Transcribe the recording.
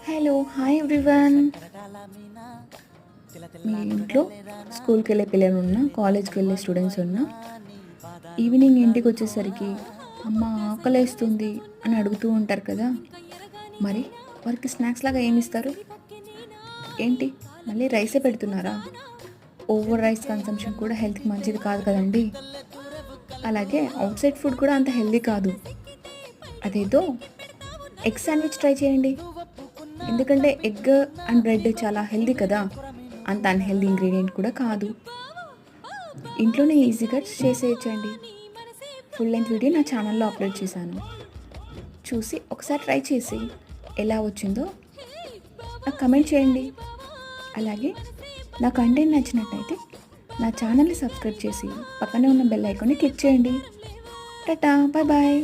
Hello hi everyone. మీ ఇంట్లో స్కూల్కి వెళ్ళే పిల్లలు ఉన్నా, కాలేజ్కి వెళ్ళే స్టూడెంట్స్ ఉన్నా, ఈవినింగ్ ఇంటికి వచ్చేసరికి అమ్మ ఆకలేస్తుంది అని అడుగుతూ ఉంటారు కదా. మరి వారికి స్నాక్స్ లాగా ఏమి ఇస్తారు? ఏంటి, మళ్ళీ రైసే పెడుతున్నారా? ఓవర్ రైస్ కన్సంప్షన్ కూడా హెల్త్కి మంచిది కాదు కదండి. అలాగే అవుట్ సైడ్ ఫుడ్ కూడా అంత హెల్దీ కాదు. అదేదో ఎగ్ శాండ్విచ్ ట్రై చేయండి. ఎందుకంటే ఎగ్ అండ్ బ్రెడ్ చాలా హెల్దీ కదా, అంత అన్హెల్దీ ఇంగ్రీడియంట్ కూడా కాదు. ఇంట్లోనే ఈజీగా చేసేయచ్చండి. ఫుల్ లెంత్ వీడియో నా ఛానల్లో అప్లోడ్ చేశాను, చూసి ఒకసారి ట్రై చేసి ఎలా వచ్చిందో నాకు కమెంట్ చేయండి. అలాగే నా కంటెంట్ నచ్చినట్టయితే నా ఛానల్ని సబ్స్క్రైబ్ చేసి పక్కనే ఉన్న బెల్ ఐకాన్ని క్లిక్ చేయండి. Tata, bye bye.